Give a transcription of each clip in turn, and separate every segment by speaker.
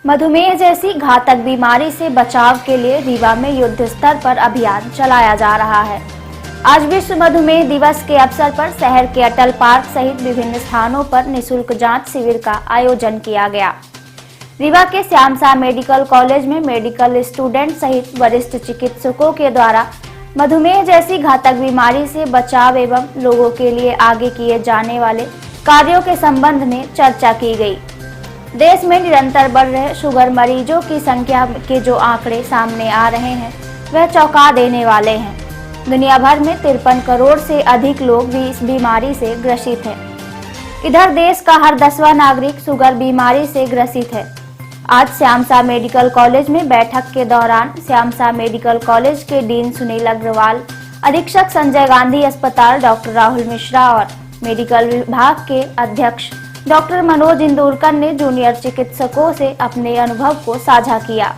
Speaker 1: मधुमेह जैसी घातक बीमारी से बचाव के लिए रीवा में युद्ध स्तर पर अभियान चलाया जा रहा है। आज विश्व मधुमेह दिवस के अवसर पर शहर के अटल पार्क सहित विभिन्न स्थानों पर निःशुल्क जांच शिविर का आयोजन किया गया। रीवा के श्यामसा मेडिकल कॉलेज में मेडिकल स्टूडेंट सहित वरिष्ठ चिकित्सकों के द्वारा मधुमेह जैसी घातक बीमारी से बचाव एवं लोगों के लिए आगे किए जाने वाले कार्यों के संबंध में चर्चा की गई। देश में निरंतर बढ़ रहे शुगर मरीजों की संख्या के जो आंकड़े सामने आ रहे हैं वह चौंका देने वाले हैं। दुनिया भर में 53 करोड़ से अधिक लोग भी इस बीमारी से ग्रसित हैं। इधर देश का हर 10वां नागरिक शुगर बीमारी से ग्रसित है। आज श्यामसा मेडिकल कॉलेज में बैठक के दौरान श्यामसा मेडिकल कॉलेज के डीन सुनील अग्रवाल, अधीक्षक संजय गांधी अस्पताल डॉक्टर राहुल मिश्रा और मेडिकल विभाग के अध्यक्ष डॉक्टर मनोज इंदुरकर ने जूनियर चिकित्सकों से अपने अनुभव को साझा किया।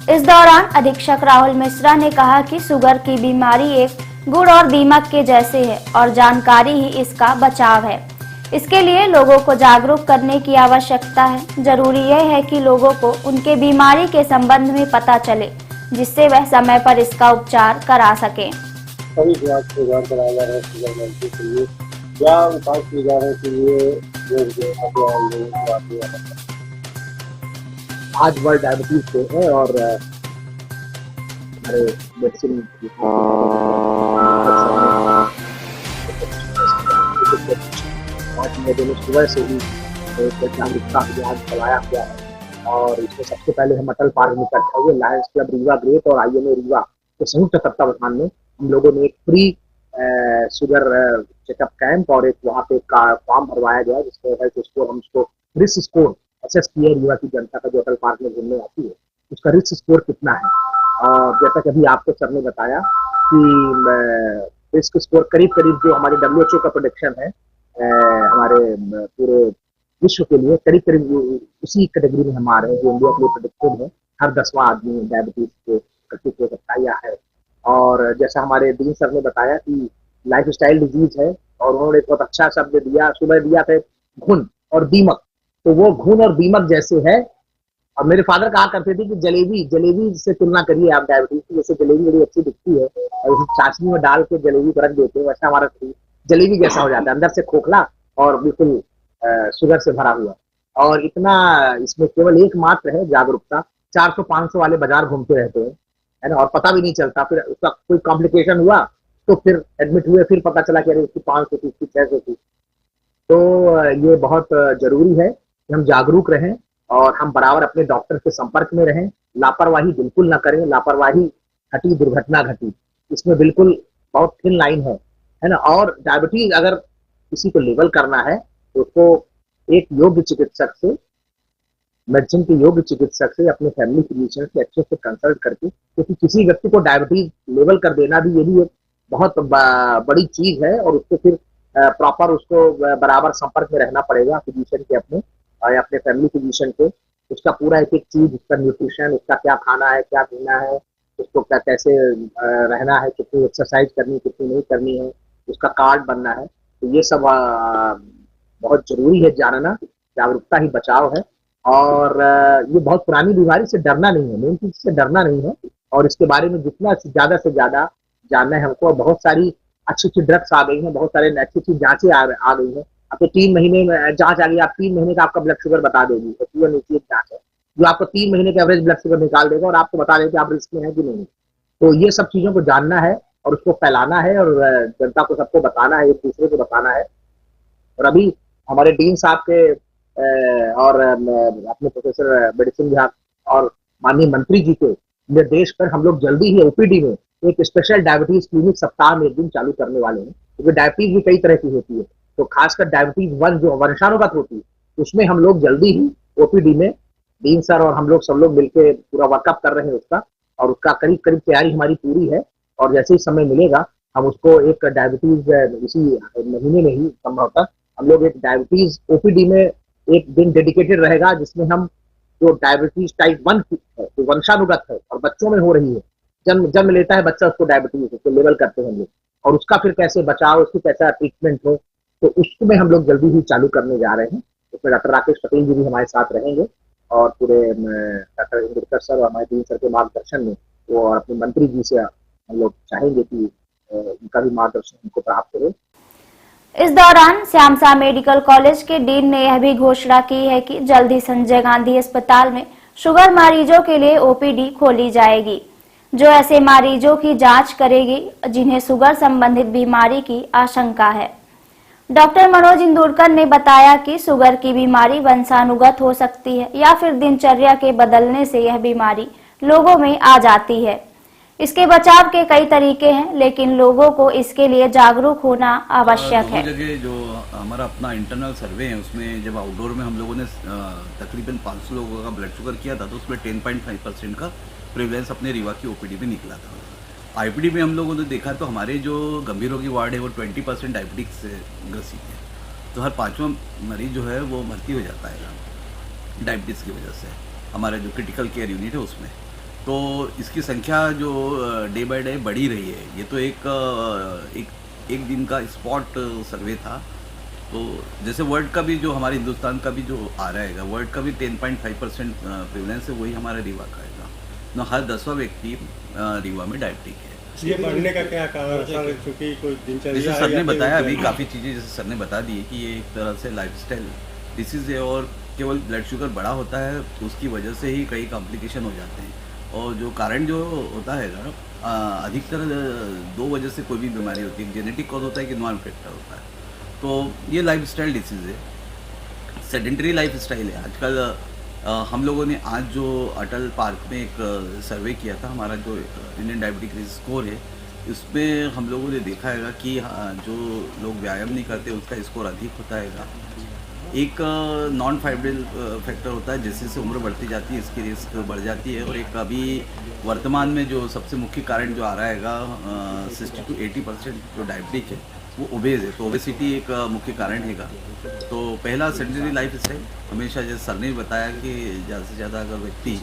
Speaker 1: इस दौरान अधीक्षक राहुल मिश्रा ने कहा कि शुगर की बीमारी एक गुड़ और दीमक के जैसे है और जानकारी ही इसका बचाव है। इसके लिए लोगों को जागरूक करने की आवश्यकता है। जरूरी यह है कि लोगों को उनके बीमारी के संबंध में पता चले, जिससे वह समय पर इसका उपचार करा सकें।
Speaker 2: क्या उपाय किए जा रहे हैं कि ये आज वर्ल्ड डायबिटीज डे है और हमारे मेडिसिन सुबह से ही जागरूकता अभियान चलाया गया है और इसमें सबसे पहले हम अटल पार्क में इकट्ठा हुए लायंस क्लब रीवा ग्रेट और IMA रीवा के संयुक्त तत्वावधान में हम लोगों ने एक फ्री शुगर चेकअप कैंप और एक वहाँ पे फॉर्म भरवाया गया जिसमें हेल्थ स्कोर हम उसको रिस्क स्कोर असेस किया रीवा की जनता का जो अटल पार्क में घूमने आती है उसका रिस्क स्कोर कितना है। और जैसा कि अभी आपको सर ने बताया कि रिस्क स्कोर करीब करीब जो हमारी WHO का प्रोडिक्शन है हमारे पूरे विश्व के लिए करीब करीब उसी कैटेगरी में हम आ रहे हैं जो इंडिया के लिए प्रोडिक्टेड है। हर 10वां आदमी डायबिटीज के ग्रसित हो सकता या है। और जैसा हमारे डीन सर ने बताया कि लाइफ स्टाइल डिजीज है और उन्होंने बहुत अच्छा शब्द दिया, सुबह दिया था घुन और दीमक। तो वो घुन और दीमक जैसे है। और मेरे फादर कहा करते थे कि जलेबी से तुलना करिए आप डायबिटीज की। जैसे जलेबी बड़ी अच्छी दिखती है और उसे चाशनी में डाल के जलेबी को रख देते हैं, वैसा हमारा जलेबी जैसा हो जाता है, अंदर से खोखला और बिल्कुल शुगर से भरा हुआ। और इतना इसमें केवल एकमात्र है जागरूकता। 400-500 वाले बाजार घूमते रहते हैं, है ना, और पता भी नहीं चलता। फिर उसका कोई कॉम्प्लिकेशन हुआ तो फिर एडमिट हुए, फिर पता चला कि अरे उसकी 500 थी, उसकी 600 थी। तो ये बहुत जरूरी है कि हम जागरूक रहें और हम बराबर अपने डॉक्टर के संपर्क में रहें। लापरवाही बिल्कुल ना करें। लापरवाही घटी दुर्घटना घटी, इसमें बिल्कुल बहुत थिन लाइन है ना। और डायबिटीज अगर किसी को लेवल करना है तो उसको एक योग्य चिकित्सक से, मेडिसिन के योग्य चिकित्सक से, अपने फैमिली फिजिशियन से अच्छे से कंसल्ट करके, क्योंकि किसी व्यक्ति को डायबिटीज लेवल कर देना भी ये भी एक बहुत बड़ी चीज है और उसको फिर प्रॉपर उसको बराबर संपर्क में रहना पड़ेगा फिजिशियन के, अपने फैमिली फिजिशियन के। उसका पूरा एक चीज, उसका न्यूट्रिशन, उसका क्या खाना है, क्या पीना है, उसको क्या कैसे रहना है, कितनी एक्सरसाइज करनी, कितनी नहीं करनी है, उसका कार्ड बनना है। तो ये सब बहुत जरूरी है जानना। जागरूकता ही बचाव है। और ये बहुत पुरानी बीमारी से डरना नहीं है, मेन चीज से डरना नहीं है। और इसके बारे में जितना ज्यादा से ज्यादा जानना है हमको। बहुत सारी अच्छी ड्रग्स आ गई हैं, बहुत सारे अच्छी जांचें आ गई हैं। आपको 3 महीने में जांच आ गई, आप 3 महीने का आपका ब्लड शुगर बता देगी। तो पूरा नीचे जांच है जो आपको 3 महीने का एवरेज ब्लड शुगर निकाल देगा और आपको बता देगा कि आप रिस्क में है कि नहीं। तो ये सब चीजों को जानना है और उसको फैलाना है और जनता को सबको बताना है, एक दूसरे को बताना है। और अभी हमारे डीन साहब के और अपने प्रोफेसर मेडिसिन विभाग और माननीय मंत्री जी के निर्देश पर हम लोग जल्दी ही OPD में एक स्पेशल डायबिटीज क्लिनिक सप्ताह में एक दिन चालू करने वाले हैं। क्योंकि डायबिटीज भी कई तरह की होती है, तो खासकर डायबिटीज 1 जो वंशानुगत होती है उसमें हम लोग जल्दी ही OPD में डीन सर और हम लोग सब लोग मिलकर पूरा वर्कअप कर रहे हैं उसका। और उसका करीब करीब तैयारी हमारी पूरी है और जैसे ही समय मिलेगा हम उसको एक डायबिटीज इसी महीने में ही संभवतः हम लोग एक डायबिटीज OPD में एक दिन डेडिकेटेड रहेगा, जिसमें हम जो डायबिटीज टाइप 1 है जो वंशानुगत है और बच्चों में हो रही है, जन्म लेता है बच्चा, उसको डायबिटीज उसको लेवल करते हैं हम लोग, और उसका फिर कैसे बचाव, उसकी कैसा ट्रीटमेंट हो, तो उसको में हम लोग जल्दी ही चालू करने जा रहे हैं। उसमें डॉक्टर राकेश पटेल जी भी हमारे साथ रहेंगे और पूरे डॉक्टर अम्बेडकर सर और हमारे सर के मार्गदर्शन में वो और अपने मंत्री जी से हम लोग चाहेंगे कि उनका भी मार्गदर्शन उनको प्राप्त हो।
Speaker 1: इस दौरान श्यामसा मेडिकल कॉलेज के डीन ने यह भी घोषणा की है कि जल्द ही संजय गांधी अस्पताल में शुगर मरीजों के लिए ओपीडी खोली जाएगी, जो ऐसे मरीजों की जांच करेगी जिन्हें शुगर संबंधित बीमारी की आशंका है। डॉक्टर मनोज इंदुरकर ने बताया कि शुगर की बीमारी वंशानुगत हो सकती है या फिर दिनचर्या के बदलने से यह बीमारी लोगों में आ जाती है। इसके बचाव के कई तरीके हैं, लेकिन लोगों को इसके लिए जागरूक होना आवश्यक है।
Speaker 3: जगह जो हमारा अपना इंटरनल सर्वे है उसमें जब आउटडोर में हम लोगों ने तकरीबन 500 लोगों का ब्लड शुगर किया था तो उसमें 10.5% का प्रेवलेंस अपने रीवा की ओपीडी में निकला था। आईपीडी में हम लोगों ने देखा तो हमारे जो गंभीर रोगी वार्ड है वो 20% डायबिटिक से ग्रसित है, तो हर 5वां मरीज जो है वो भर्ती हो जाता है डायबिटीज़ की वजह से, हमारा जो क्रिटिकल केयर यूनिट है उसमें। तो इसकी संख्या जो डे बाय डे बढ़ी रही है। ये तो एक दिन का स्पॉट सर्वे था, तो जैसे वर्ल्ड का भी जो हमारे हिंदुस्तान का भी जो आ रहा है, वर्ल्ड का भी 10.5% प्रेवलेंस है, वही हमारा रीवा का है ना। हर 10वां व्यक्ति रीवा में डायबिटिक है।
Speaker 4: ये बढ़ने का क्या कारण है? क्योंकि कोई दिनचर्या,
Speaker 3: जैसे सर ने बताया अभी काफ़ी चीज़ें, जैसे सर ने बता दी कि ये एक तरह से लाइफस्टाइल डिसीज़ है और केवल ब्लड शुगर बढ़ा होता है उसकी वजह से ही कई कॉम्प्लिकेशन हो जाते हैं। और जो कारण जो होता है ना, अधिकतर 2 वजह से कोई भी बीमारी होती है, जेनेटिक कॉज होता है कि नॉन फैक्टर होता है। तो ये लाइफस्टाइल डिसीज़ है, सेडेंटरी लाइफस्टाइल है आजकल। हम लोगों ने आज जो अटल पार्क में एक सर्वे किया था, हमारा जो इंडियन डायबिटिक स्कोर है, इसमें हम लोगों ने देखा है कि जो लोग व्यायाम नहीं करते उसका स्कोर अधिक होता है। एक नॉन फाइब्रिल फैक्टर होता है, जैसे जैसे उम्र बढ़ती जाती है इसकी रिस्क बढ़ जाती है। और एक अभी वर्तमान में जो सबसे मुख्य कारण जो आ रहा है 60 to 80% जो डायबिटिक है वो ओबेज है, तो ओबेसिटी एक मुख्य कारण है। तो पहला सेडेंटरी लाइफ स्टाइल, हमेशा जैसे सर ने बताया कि ज़्यादा से ज़्यादा अगर व्यक्ति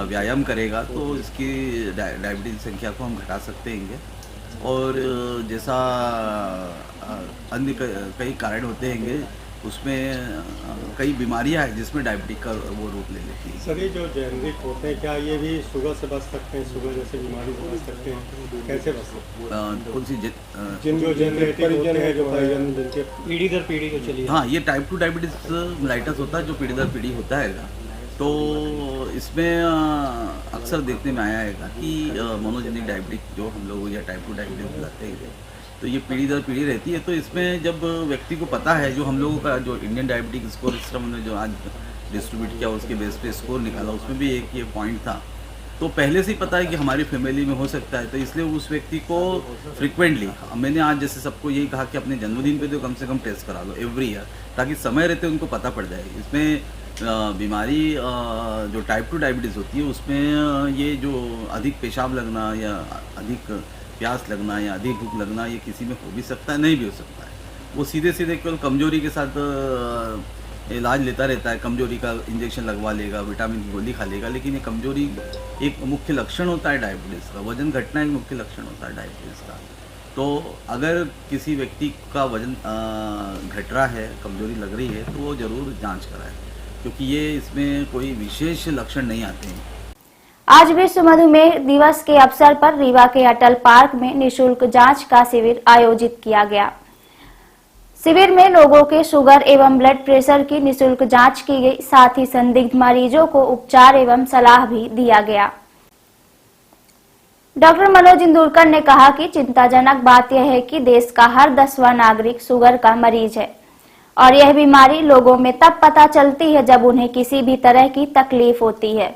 Speaker 3: व्यायाम करेगा तो इसकी डायबिटीज संख्या को हम घटा सकते हैं। और जैसा अन्य कई कारण होते हैं उसमें कई बीमारियां हैं जिसमें डायबिटिक का वो रूप ले लेती है।
Speaker 4: सर, ये जो जेनरिक होते हैं क्या ये भी शुगर से बच सकते हैं? शुगर जैसे बीमारी से बच सकते हैं? कैसे बच सकते हैं?
Speaker 3: कौन सी
Speaker 4: जिन जो जेनेटिक परिजन है, जो परिजन जिनके पीढ़ी दर पीढ़ी को चली।
Speaker 3: हाँ, ये टाइप 2 डायबिटीज मेलाइटस होता है जो पीढ़ी दर पीढ़ी होता है। तो इसमें अक्सर देखने में आया है कि मोनोजेनिक डायबिटिक जो हम लोग या टाइप 2 डायबिटीज बुलाते हैं, तो ये पीढ़ी दर पीढ़ी रहती है। तो इसमें जब व्यक्ति को पता है, जो हम लोगों का जो इंडियन डायबिटिक स्कोर सिस्टम ने जो आज डिस्ट्रीब्यूट किया उसके बेस पे स्कोर निकाला, उसमें भी एक ये पॉइंट था। तो पहले से ही पता है कि हमारी फैमिली में हो सकता है, तो इसलिए उस व्यक्ति को फ्रिक्वेंटली, मैंने आज जैसे सबको यही कहा कि अपने जन्मदिन पे तो कम से कम टेस्ट करा लो एवरी ईयर, ताकि समय रहते उनको पता पड़ जाए। इसमें बीमारी जो टाइप 2 डायबिटीज़ होती है उसमें ये जो अधिक पेशाब लगना या अधिक प्यास लगना या अधिक भूख लगना, ये किसी में हो भी सकता है, नहीं भी हो सकता है। वो सीधे सीधे केवल कमजोरी के साथ इलाज लेता रहता है, कमजोरी का इंजेक्शन लगवा लेगा, विटामिन की गोली खा लेगा, लेकिन ये कमजोरी एक मुख्य लक्षण होता है डायबिटीज़ का। वजन घटना एक मुख्य लक्षण होता है डायबिटीज़ का। तो अगर किसी व्यक्ति का वजन घट रहा है, कमजोरी लग रही है, तो वो ज़रूर जांच कराए, क्योंकि ये इसमें कोई विशेष लक्षण नहीं आते हैं।
Speaker 1: आज विश्व मधुमेह दिवस के अवसर पर रीवा के अटल पार्क में निःशुल्क जांच का शिविर आयोजित किया गया। शिविर में लोगों के शुगर एवं ब्लड प्रेशर की निःशुल्क जांच की गई, साथ ही संदिग्ध मरीजों को उपचार एवं सलाह भी दिया गया। डॉक्टर मनोज इंदुरकर ने कहा कि चिंताजनक बात यह है कि देश का हर 10वां नागरिक शुगर का मरीज है और यह बीमारी लोगों में तब पता चलती है जब उन्हें किसी भी तरह की तकलीफ होती है।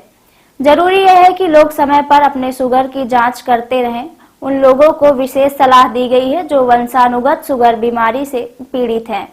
Speaker 1: जरूरी यह है कि लोग समय पर अपने शुगर की जांच करते रहें। उन लोगों को विशेष सलाह दी गई है जो वंशानुगत शुगर बीमारी से पीड़ित हैं।